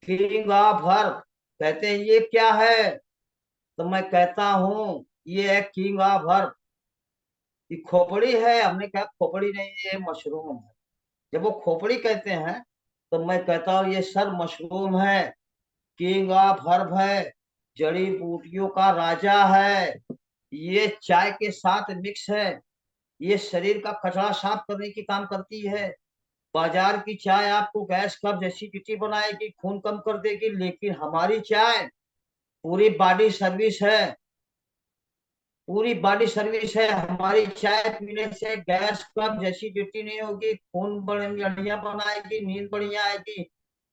King of herb. कहते हैं ये क्या है? तो मैं कहता हूँ ये है किंग ऑफ हर्ब। ये खोपड़ी है। हमने कहा खोपड़ी नहीं, ये मशरूम है। जब वो खोपड़ी कहते हैं तो मैं कहता हूँ ये सर मशरूम है। किंग ऑफ हर्ब है, जड़ी बूटियों का राजा है। ये चाय के साथ मिक्स है। ये शरीर का कचरा साफ करने की काम करती है। बाजार की चाय आपको गैस कब्ज एसिडिटी बनाएगी, खून कम कर देगी, लेकिन हमारी चाय पूरी बॉडी सर्विस है। पूरी बॉडी सर्विस है। हमारी चाय पीने से गैस कब्ज एसिडिटी नहीं होगी, खून बढ़िया बनाएगी, नींद बढ़िया आएगी,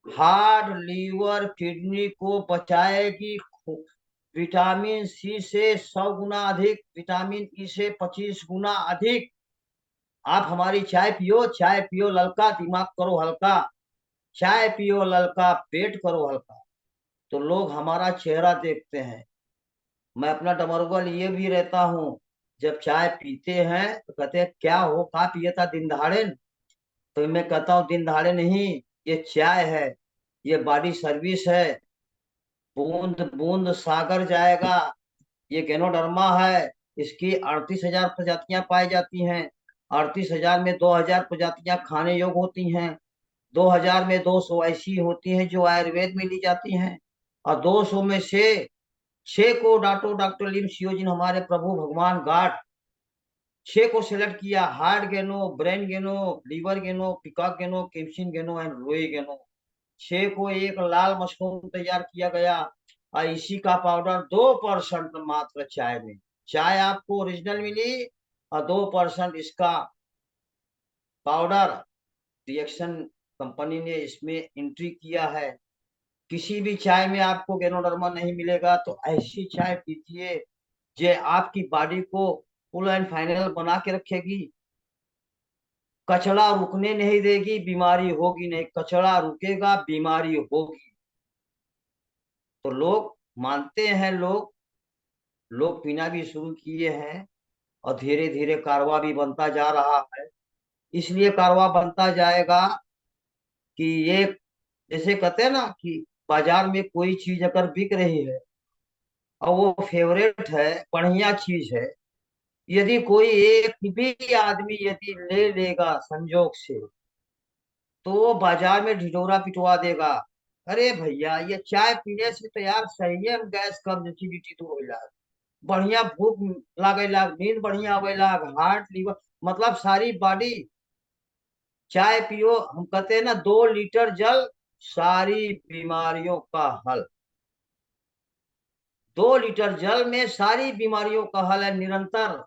हार्ट लीवर किडनी को बचाएगी, विटामिन सी से 100 गुना अधिक, विटामिन ई से 25 गुना अधिक। आप हमारी चाय पियो, चाय पियो ललका, दिमाग करो हल्का। चाय पियो ललका, पेट करो हल्का। तो लोग हमारा चेहरा देखते हैं। मैं अपना डमरुआ लिए भी रहता हूँ। जब चाय पीते हैं तो कहते हैं क्या हो, कहा पिए था दिन दहाड़े? तो मैं कहता हूँ दिन दहाड़े नहीं, ये चाय है, ये बॉडी सर्विस है। बूंद बूंद सागर जाएगा। ये गेनोडर्मा है। इसकी 38,000 प्रजातियां पाई जाती हैं। 38,000 में 2,000 प्रजातियां खाने योग्य होती हैं। 2,000 में 200 ऐसी होती हैं जो आयुर्वेद में ली जाती हैं। और 200 में से 6 को डॉक्टर लिम सियोजिन हमारे प्रभु भगवान गाड 6 को सिलेक्ट किया। हार्ट गेनो, ब्रेन गेनो, लीवर गेनो, पिकॉक गेनो, किमसिन गेनो एंड रोई गेनो। 6 को एक लाल मशरूम तैयार किया गया। और इसी का पाउडर 2% मात्र चाय में। चाय आपको ओरिजिनल मिली और 2% इसका पाउडर रिएक्शन कंपनी ने इसमें एंट्री किया है। किसी भी चाय में आपको गेनोडर्मा नहीं मिलेगा। तो ऐसी चाय पीजिए जो आपकी बॉडी को फुल एंड फाइनल बना के रखेगी। कचड़ा रुकने नहीं देगी, बीमारी होगी नहीं। कचड़ा रुकेगा, बीमारी होगी। तो लोग मानते हैं। लोग लोग पीना भी शुरू किए हैं। और धीरे धीरे कारवा भी बनता जा रहा है। इसलिए कारवा बनता जाएगा कि ये, जैसे कहते हैं ना कि बाजार में कोई चीज अगर बिक रही है और वो फेवरेट है, बढ़िया चीज है, यदि कोई एक भी आदमी यदि ले लेगा संजोग से, तो वो बाजार में ढिढोरा पिटवा देगा। अरे भैया ये चाय पीने से तो यार सही है, गैस कब्ज एसिडिटी दूर हो जाए, बढ़िया भूख लागे लाग, नींद बढ़िया आवे लाग, हार्ट लीवर मतलब सारी बॉडी। चाय पियो, हम कहते हैं ना 2 लीटर जल सारी बीमारियों का हल। 2 लीटर जल में सारी बीमारियों का हल है। निरंतर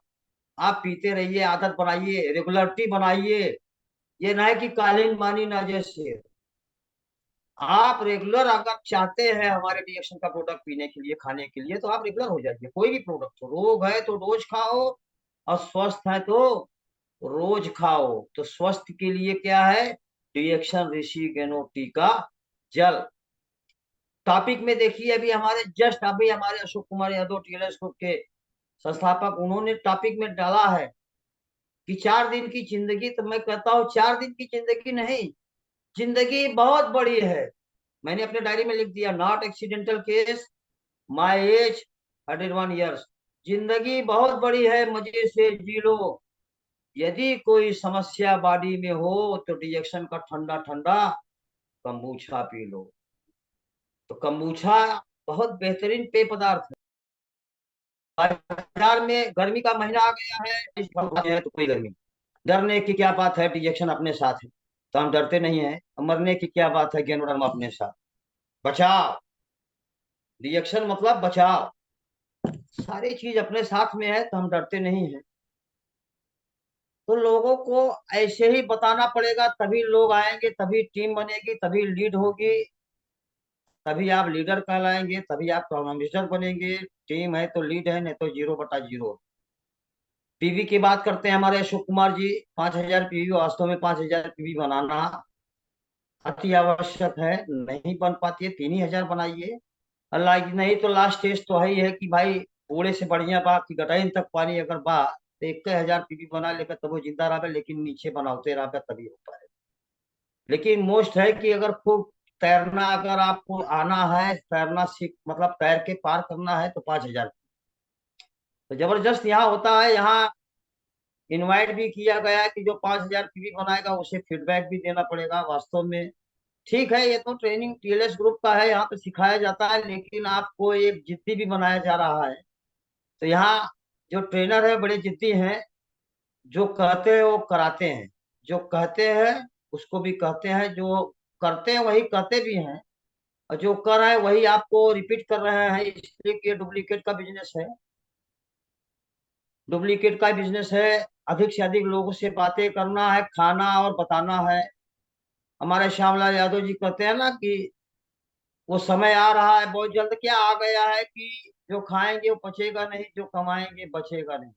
आप पीते रहिए, आदत बनाइए, रेगुलरिटी बनाइए। ये ना है कि कालीन मानी ना जैसे। आप रेगुलर अगर चाहते हैं हमारे रिएक्शन का प्रोडक्ट पीने के लिए, खाने के लिए, तो आप रेगुलर हो जाइए। कोई भी प्रोडक्ट हो, रोग है तो रोज खाओ, और स्वस्थ है तो रोज खाओ। तो स्वस्थ के लिए क्या है? रिएक्शन ऋषि गेनो का जल। टॉपिक में देखिए, अभी हमारे जस्ट अभी हमारे अशोक कुमार यादव टेलीस्कोप के संस्थापक, उन्होंने टॉपिक में डाला है कि 4 दिन की जिंदगी। तो मैं कहता हूँ 4 दिन की जिंदगी नहीं, जिंदगी बहुत बड़ी है। मैंने अपने डायरी में लिख दिया, not accidental case, my age 101 years. जिंदगी बहुत बड़ी है, मजे से जी लो। यदि कोई समस्या बॉडी में हो तो रिएक्शन का ठंडा ठंडा कम्बूछा पी लो। तो कम्बूछा बहुत बेहतरीन पेय पदार्थ है। बाजार में गर्मी का महीना आ गया है, इस वक्त है तो कोई गर्मी, डरने की क्या बात है, रिएक्शन अपने साथ है। तो हम डरते नहीं है। मरने की क्या बात है, गेनोडर्म अपने साथ। बचाव, रिएक्शन मतलब बचाव। सारी चीज अपने साथ में है तो हम डरते नहीं है। तो लोगों को ऐसे ही बताना पड़ेगा, तभी लोग आएंगे, तभी टीम बनेगी, तभी लीड होगी, तभी आप लीडर कहलाएंगे, तभी आप टॉर्नामिस्टर बनेंगे। टीम है तो लीड है, नहीं तो 0/0। पीवी की बात करते हैं हमारे अशोक कुमार जी। 5,000 पीवी, वास्तव में 5,000 पीवी बनाना अति आवश्यक है। नहीं बन पाती है, 3 ही हजार बनाइए। अल्लाह की नहीं तो लास्ट स्टेज तो है ही है कि भाई बूढ़े से बढ़िया बा कि गटाइन तक पानी अगर बा तो 1,000 पीवी बना लेकर तब वो जिंदा रहा, लेकिन नीचे बनाते रहा तभी हो पाए। लेकिन मोस्ट है कि अगर खूब तैरना अगर आपको आना है, तैरना सीख मतलब तैर के पार करना है तो 5,000। तो जबरदस्त यहाँ होता है। यहाँ इनवाइट भी किया गया है कि जो 5,000 पीवी बनाएगा उसे फीडबैक भी देना पड़ेगा वास्तव में। ठीक है, ये तो ट्रेनिंग टीएलएस ग्रुप का है, यहाँ पे सिखाया जाता है, लेकिन आपको एक जिद्दी भी बनाया जा रहा है। तो यहाँ जो ट्रेनर है बड़े जिद्दी हैं। जो कहते हैं वो कराते हैं, जो कहते हैं उसको भी कहते हैं, जो करते हैं वही कहते भी हैं, और जो कर रहे हैं वही आपको रिपीट कर रहे हैं, इसलिए कि ये डुप्लीकेट का बिजनेस है। डुप्लीकेट का बिजनेस है। अधिक से अधिक लोगों से बातें करना है, खाना और बताना है। हमारे श्यामलाल यादव जी कहते हैं ना कि वो समय आ रहा है बहुत जल्द, क्या आ गया है कि जो खाएंगे वो पचेगा नहीं, जो कमाएंगे बचेगा नहीं।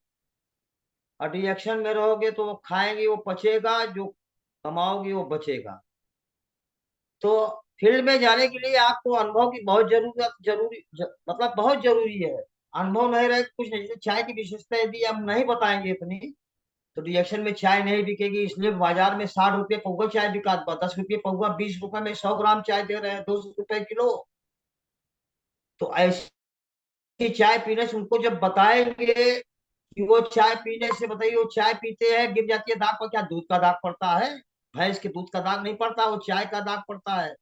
और रिएक्शन में रहोगे तो वो खाएंगे वो पचेगा, जो कमाओगे वो बचेगा। तो फील्ड में जाने के लिए आपको अनुभव की बहुत मतलब बहुत जरूरी है। अनुभव नहीं रहे तो कुछ नहीं। जैसे चाय की विशेषता यदि हम नहीं बताएंगे इतनी, तो रिएक्शन में चाय नहीं बिकेगी। इसलिए बाजार में 60 रुपये पौवा चाय बिका, 10 रुपये पौवा, 20 रुपए में 100 ग्राम चाय दे रहे हैं, 200 रुपए किलो। तो ऐसी चाय पीने से उनको जब बताएंगे कि वो चाय पीने से, बताइए, वो चाय पीते हैं गिर जाती है दाग पर, क्या दूध का दाग पड़ता है? भैंस के दूध का दाग नहीं पड़ता, वो चाय का दाग पड़ता है।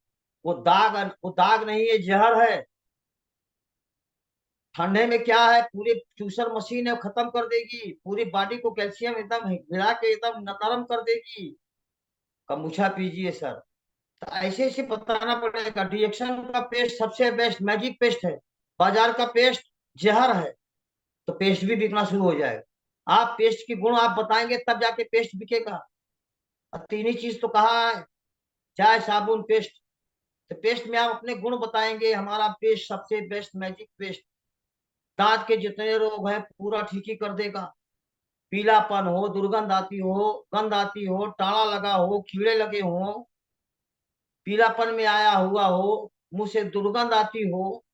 वो दाग नहीं है, जहर है। ठंडे में क्या है, पूरी चूसर मशीन है, खत्म कर देगी पूरी बॉडी को, कैल्शियम एकदम गिरा के एकदम नरम कर देगी। कम्बुचा पीजिए सर। तो ऐसे ऐसे बताना पड़ेगा। रिएक्शन का पेस्ट सबसे बेस्ट मैजिक पेस्ट है। बाजार का पेस्ट जहर है। तो पेस्ट भी बिकना शुरू हो जाएगा। आप पेस्ट की गुण आप बताएंगे तब जाके पेस्ट बिकेगा। और तीन ही चीज तो कहा है, चाय साबुन पेस्ट। तो पेस्ट में आप अपने गुण बताएंगे, हमारा पेस्ट सबसे बेस्ट मैजिक पेस्ट, दांत के जितने रोग हैं पूरा ठीक ही कर देगा। पीलापन हो, दुर्गंध आती हो, गंध आती हो, टाला लगा हो, कीड़े लगे हो, पीलापन में आया हुआ हो, मुंह से दुर्गंध आती हो,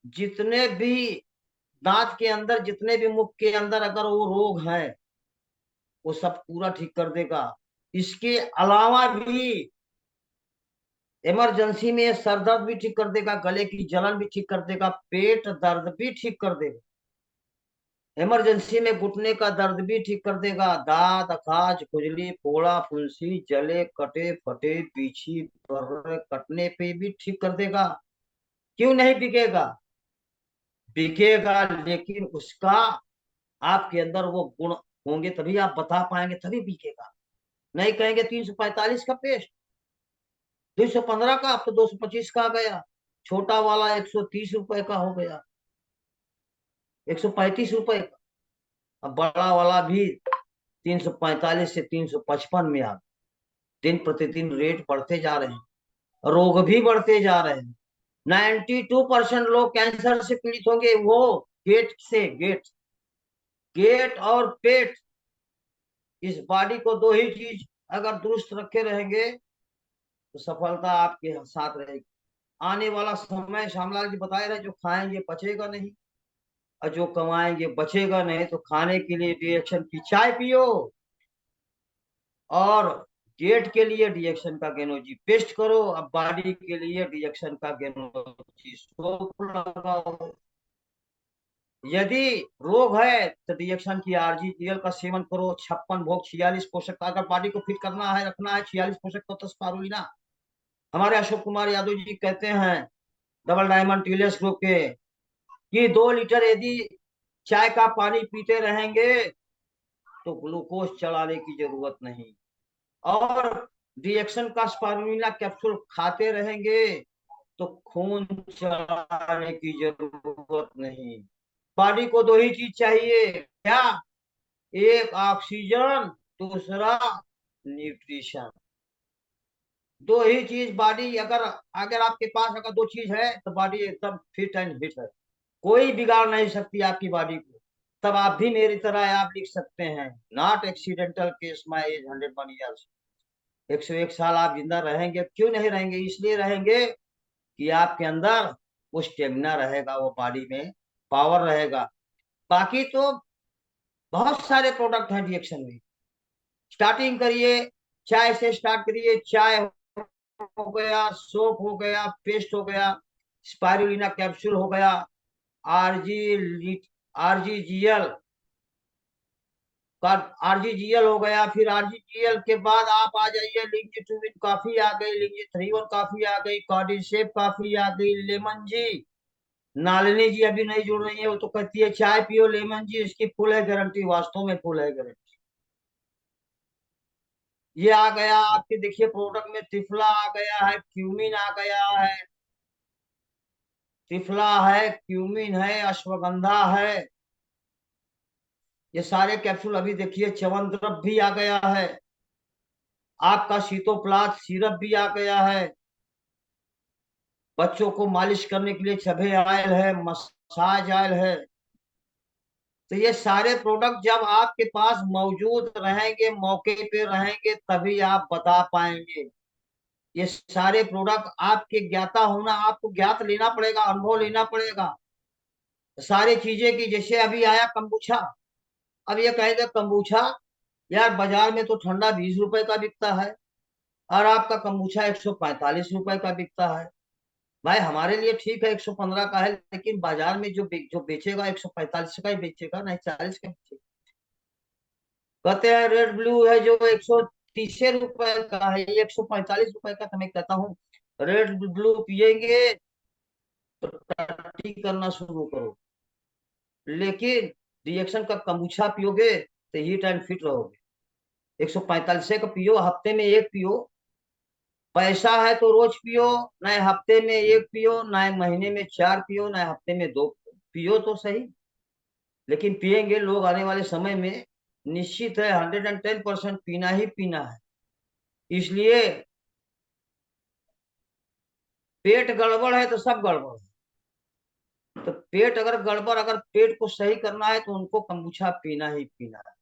जितने भी दांत के अंदर, जितने भी मुख के अंदर अगर वो रोग हैं, वो सब पूरा ठीक कर देगा। इसके अलावा भी इमरजेंसी में सर दर्द भी ठीक कर देगा, गले की जलन भी ठीक कर देगा, पेट दर्द भी ठीक कर देगा, इमरजेंसी में घुटने का दर्द भी ठीक कर देगा, दाद, अखाज, खुजली, फोड़ा, फुंसी, जले, कटे, फटे, पीछी, बर्र कटने पे भी ठीक कर देगा। क्यों नहीं बिकेगा? बिकेगा, लेकिन उसका आपके अंदर वो गुण होंगे तभी आप बता पाएंगे, तभी बिकेगा। नहीं कहेंगे 345 का पेस्ट, 215 का, अब तो 225 का आ गया, छोटा वाला 130 रुपए का हो गया, 135 रुपए का। अब बड़ा वाला भी 345 से 355 में आ। दिन प्रतिदिन रेट बढ़ते जा रहे हैं, रोग भी बढ़ते जा रहे हैं। 92% लोग कैंसर से पीड़ित होंगे, वो गेट से गेट, गेट और पेट। इस बॉडी को दो ही चीज अगर दुरुस्त रखे रहेंगे तो सफलता आपके साथ रहेगी। आने वाला समय श्यामलाल जी बताए रहे, जो खाएंगे बचेगा नहीं, और जो कमाएंगे बचेगा नहीं। तो खाने के लिए रिएक्शन की चाय पियो, और गेट के लिए रिएक्शन का गेनोजी पेस्ट करो, अब बॉडी के लिए रिएक्शन का गेनोजी सोप लगाओ। यदि रोग है तो रिएक्शन की आरजीजीएल का सेवन करो। 56 भोग 46 पोषक, अगर बॉडी को फिट करना है, रखना है, 46 पोषक तत्व स्पारुलिना। हमारे अशोक कुमार यादव जी कहते हैं, डबल डायमंड टीएलएस ग्रुप के, कि 2 लीटर यदि चाय का पानी पीते रहेंगे तो ग्लूकोज चढ़ाने की जरूरत नहीं, और रिएक्शन का स्पारुलिना कैप्सूल खाते रहेंगे तो खून चढ़ाने की जरूरत नहीं। बॉडी को दो ही चीज चाहिए, क्या? एक ऑक्सीजन, दूसरा न्यूट्रिशन। दो ही चीज बॉडी, अगर अगर आपके पास अगर दो चीज है तो बॉडी एकदम फिट एंड हिट है। कोई बिगाड़ नहीं सकती आपकी बॉडी को। तब आप भी मेरी तरह आप लिख सकते हैं, not accidental case, my age 101 years. 101 साल आप जिंदा रहेंगे, क्यों नहीं रहेंगे? इसलिए रहेंगे कि आपके अंदर वो स्टेमिना रहेगा, वो बॉडी में पावर रहेगा। बाकी तो बहुत सारे प्रोडक्ट हैं रिएक्शन में। स्टार्टिंग करिए, चाय से स्टार्ट करिए। चाय हो गया, सोप हो गया, पेस्ट हो गया, स्पाइरुलिना कैप्सूल हो गया, आरजीजीएल का, आरजीजीएल हो गया। फिर आरजीजीएल के बाद आप आ जाइए, लिंजिटुमिन काफी आ गई, लिंजिथ्रीवन काफी आ गई, कार्डिसेप काफी आ गई, लेमन जी। नालिनी जी अभी नहीं जुड़ रही है, वो तो कहती है चाय पियो लेमन जी, इसकी फुल है गारंटी, वास्तव में फुल है गारंटी। ये आ गया आपके, देखिए प्रोडक्ट में त्रिफला आ गया है, क्यूमिन आ गया है, त्रिफला है, क्यूमिन है, अश्वगंधा है। ये सारे कैप्सूल अभी देखिए, च्यवनद्रव्य भी आ गया है, आपका शीतोप्लास्ट सिरप भी आ गया है, बच्चों को मालिश करने के लिए चबे ऑयल है, मसाज ऑयल है। तो ये सारे प्रोडक्ट जब आपके पास मौजूद रहेंगे, मौके पे रहेंगे, तभी आप बता पाएंगे। ये सारे प्रोडक्ट आपके ज्ञाता होना, आपको ज्ञात लेना पड़ेगा, अनुभव लेना पड़ेगा सारी चीजें की। जैसे अभी आया कंबूछा, अब ये कहेगा कंबूछा, यार बाजार में तो ठंडा 20 रुपए का बिकता है और आपका कंबूछा 145 रुपए का बिकता है। भाई हमारे लिए ठीक है 115 का है, लेकिन बाजार में जो बेचेगा 145 का ही बेचेगा, नहीं 40 का बेचेगा। कहते हैं रेड ब्लू है जो 130 रुपए का है, ये 145 रुपए का। तो मैं कहता हूँ रेड ब्लू पियेंगे तो टट्टी करना शुरू करो, लेकिन रिएक्शन का कम्बुचा पियोगे तो हीट एंड फिट रहोगे। 145 का पियो, हफ्ते में एक पियो, पैसा है तो रोज पियो, ना हफ्ते में एक पियो, ना महीने में चार पियो, ना हफ्ते में दो पियो तो सही, लेकिन पियेंगे लोग आने वाले समय में। निश्चित है 110% पीना ही पीना है। इसलिए पेट गड़बड़ है तो सब गड़बड़ है। तो पेट अगर गड़बड़, अगर पेट को सही करना है तो उनको कंबूचा पीना ही पीना है।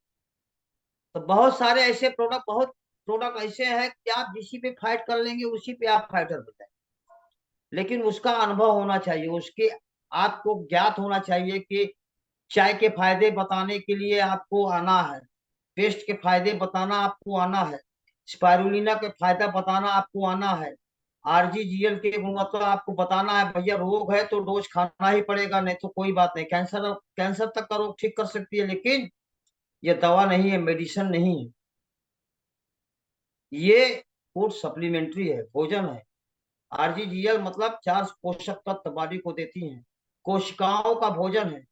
तो बहुत सारे ऐसे प्रोडक्ट, बहुत प्रोडक्ट ऐसे हैं कि आप जिसी पे फाइट कर लेंगे उसी पे आप फाइटर बन जाएंगे। लेकिन उसका अनुभव होना चाहिए, उसके आपको ज्ञात होना चाहिए कि चाय के फायदे बताने के लिए आपको आना है, पेस्ट के फायदे बताना आपको आना है, स्पाइरुलिना के फायदा बताना आपको आना है, आरजीजीएल के गुणवत्ता आपको बताना है। भैया रोग है तो डोज खाना ही पड़ेगा, नहीं तो कोई बात नहीं, कैंसर कैंसर तक का रोग ठीक कर सकती है, लेकिन ये दवा नहीं है, मेडिसिन नहीं है। ये फूड सप्लीमेंट्री है, भोजन है। आरजीजीएल मतलब चार पोषक तत्व बॉडी को देती हैं, कोशिकाओं का भोजन है।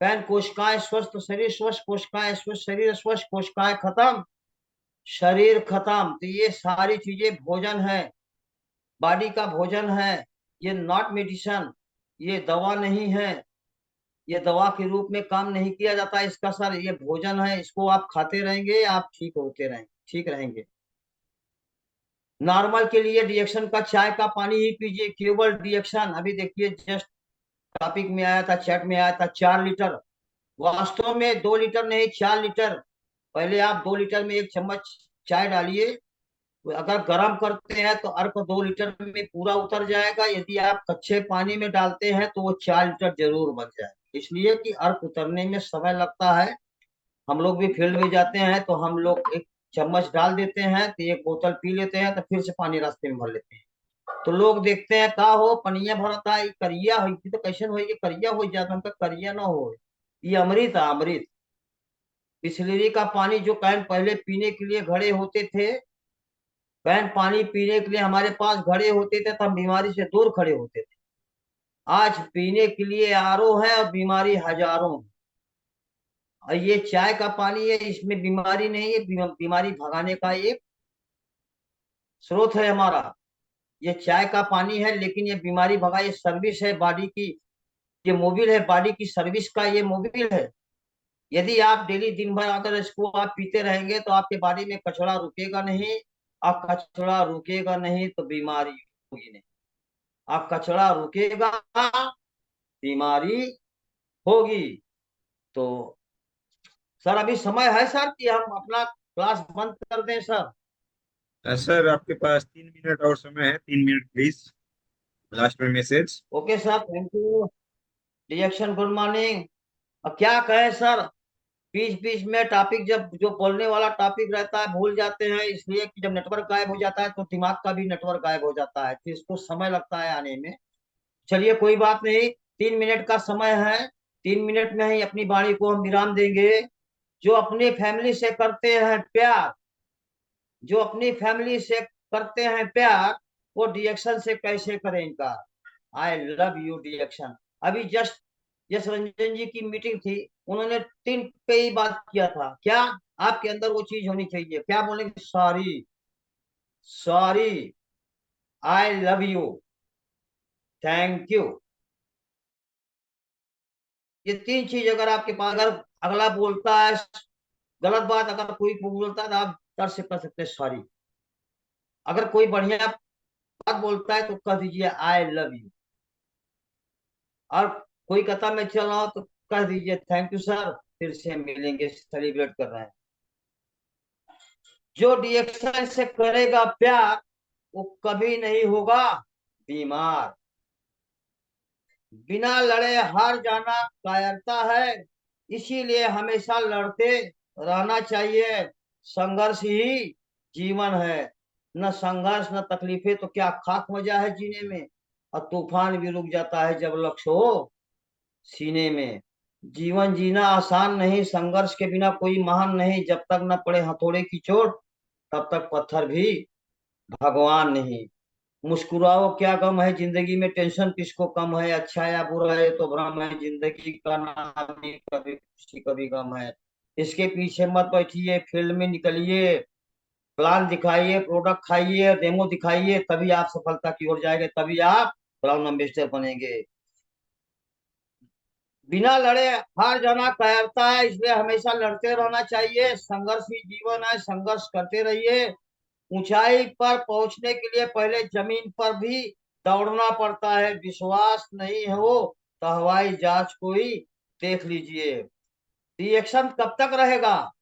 पैन कोशिकाएं स्वस्थ, शरीर स्वस्थ, कोशिकाएं स्वस्थ, शरीर स्वस्थ, कोशिकाएं खत्म, शरीर खत्म। तो ये सारी चीजें भोजन है, बॉडी का भोजन है। ये नॉट मेडिसिन, ये दवा नहीं है, ये दवा के रूप में काम नहीं किया जाता इसका सर, ये भोजन है। इसको आप खाते रहेंगे, आप ठीक होते रहेंगे, ठीक रहेंगे। नॉर्मल के लिए रिएक्शन का चाय का पानी ही पीजिए, केवल रिएक्शन। अभी देखिए जस्ट टॉपिक में आया था, चैट में आया था 4 लीटर, वास्तव में 2 लीटर नहीं 4 लीटर। पहले आप 2 लीटर में एक चम्मच चाय डालिए, अगर गर्म करते हैं तो अर्क 2 लीटर में पूरा उतर जाएगा, यदि आप कच्चे पानी में डालते हैं तो वो 4 लीटर जरूर बन जाएगा, इसलिए कि अर्क उतरने में समय लगता है। हम लोग भी फील्ड में जाते हैं तो हम लोग एक चम्मच डाल देते हैं तो एक बोतल पी लेते हैं, तो फिर से पानी रास्ते में भर लेते हैं। तो लोग देखते हैं का हो पनिया भरता है, करिया हो तो कैसे हो, करिया हो जाता, हमका करिया ना हो, ये अमृत है अमृत। बिस्लेरी का पानी जो कैन पहले पीने के लिए घड़े होते थे, कैन पानी पीने के लिए हमारे पास घड़े होते थे, तब बीमारी से दूर खड़े होते थे। आज पीने के लिए आरओ है और बीमारी हजारों है। और ये चाय का पानी है, इसमें बीमारी नहीं है, बीमारी भगाने का एक स्रोत है हमारा। ये चाय का पानी है, लेकिन ये बीमारी भगा, ये सर्विस है बॉडी की, ये मोबिल है बॉडी की सर्विस का, ये मोबिल है। यदि आप डेली दिन भर अगर इसको आप पीते रहेंगे तो आपके बॉडी में कचरा रुकेगा नहीं, और कचरा रुकेगा नहीं तो बीमारी होगी नहीं। आप कचरा रुकेगा, बीमारी होगी। तो सर अभी समय है सर कि हम अपना क्लास बंद कर दें सर? सर आपके पास 3 मिनट और समय है, 3 मिनट प्लीज। लास्ट में message. Okay sir, thank you. Reaction good morning. अब क्या कहें सर, बीच बीच में टॉपिक, जब जो बोलने वाला टॉपिक रहता है भूल जाते हैं, इसलिए कि जब नेटवर्क गायब हो जाता है तो दिमाग का भी नेटवर्क गायब हो जाता है, तो इसको समय लगता है आने में। चलिए कोई बात नहीं, 3 मिनट का समय है, 3 मिनट में ही अपनी वाणी को हम विराम देंगे। जो अपनी फैमिली से करते हैं प्यार, जो अपनी फैमिली से करते हैं प्यार, वो रिएक्शन से कैसे करें इनका। I love you reaction. अभी जस्ट यश रंजन जी की मीटिंग थी, उन्होंने 3 पे ही बात किया था। क्या आपके अंदर वो चीज होनी चाहिए, क्या बोलेंगे, sorry, sorry, I love you, thank you. ये 3 चीज अगर आपके पास, अगर अगला बोलता है गलत बात, अगर कोई बोलता है तो आप तर से कर सकते हैं सॉरी। अगर कोई बढ़िया बात बोलता है तो कह दीजिए आई लव यू। और कोई कहता मैं चल रहा हूं तो कह दीजिए थैंक यू सर, फिर से मिलेंगे, सेलिब्रेट कर रहे हैं। जो रिएक्शन से करेगा प्यार, वो कभी नहीं होगा बीमार। बिना लड़े हार जाना कायरता है, इसीलिए हमेशा लड़ते रहना चाहिए। संघर्ष ही जीवन है, न संघर्ष न तकलीफें तो क्या खाक मजा है जीने में। और तूफान भी रुक जाता है जब लक्ष्य हो सीने में। जीवन जीना आसान नहीं, संघर्ष के बिना कोई महान नहीं। जब तक न पड़े हथौड़े की चोट, तब तक पत्थर भी भगवान नहीं। मुस्कुराओ क्या गम है जिंदगी में, टेंशन किसको कम है। अच्छा या बुरा है तो भ्रम है, जिंदगी का नाम ही कभी खुशी कभी गम है। इसके पीछे मत बैठिए, फील्ड में निकलिए, प्लान दिखाइए, प्रोडक्ट खाइए, डेमो दिखाइए, तभी आप सफलता की ओर जाएंगे, तभी आप ब्राउन एम्बेसडर बनेंगे। बिना लड़े हार जाना कायरता है, इसलिए हमेशा लड़ते रहना चाहिए। संघर्ष ही जीवन है, संघर्ष करते रहिए। ऊंचाई पर पहुंचने के लिए पहले जमीन पर भी दौड़ना पड़ता है। विश्वास नहीं हो तो हवाई जहाज को ही देख लीजिए। रिएक्शन कब तक रहेगा,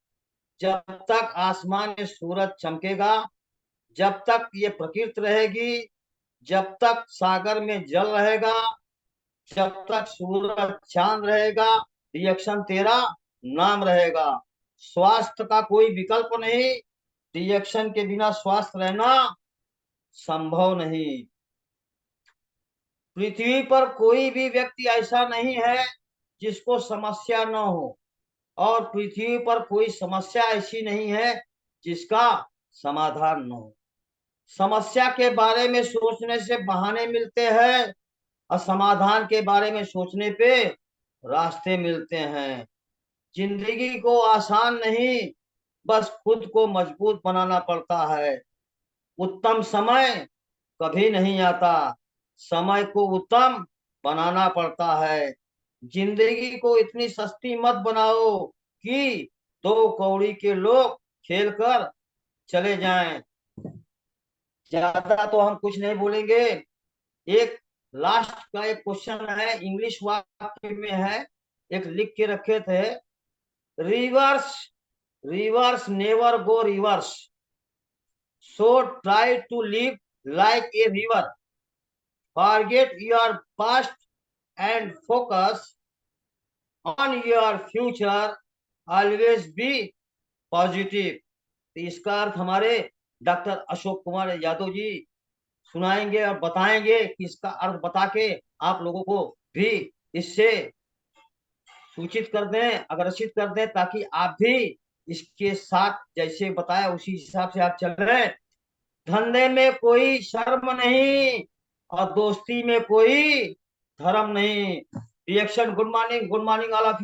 जब तक आसमान में सूरज चमकेगा, जब तक ये प्रकृति रहेगी, जब तक सागर में जल रहेगा, जब तक सूरज चांद रहेगा, रिएक्शन तेरा नाम रहेगा। स्वास्थ्य का कोई विकल्प नहीं, रिएक्शन के बिना स्वास्थ्य रहना संभव नहीं। पृथ्वी पर कोई भी व्यक्ति ऐसा नहीं है जिसको समस्या न हो, और पृथ्वी पर कोई समस्या ऐसी नहीं है जिसका समाधान न हो। समस्या के बारे में सोचने से बहाने मिलते हैं, और समाधान के बारे में सोचने पे रास्ते मिलते हैं। जिंदगी को आसान नहीं, बस खुद को मजबूत बनाना पड़ता है। उत्तम समय कभी नहीं आता, समय को उत्तम बनाना पड़ता है। जिंदगी को इतनी सस्ती मत बनाओ कि 2 कौड़ी के लोग खेल कर चले जाएं। ज्यादा तो हम कुछ नहीं बोलेंगे। एक लास्ट का एक क्वेश्चन है, इंग्लिश वाक्य में है, एक लिख के रखे थे। Rivers, rivers never go rivers, so try to live like a river, forget your past and focus on your future, always be positive. तो इसका अर्थ हमारे डॉक्टर अशोक कुमार यादव जी सुनाएंगे और बताएंगे कि इसका अर्थ बता के आप लोगों को भी इससे सूचित कर दें, अग्रसित कर दें, ताकि आप भी इसके साथ जैसे बताया उसी हिसाब से आप चल रहे हैं। धंधे में कोई शर्म नहीं, और दोस्ती में कोई धर्म नहीं। Reaction, good morning, good morning all of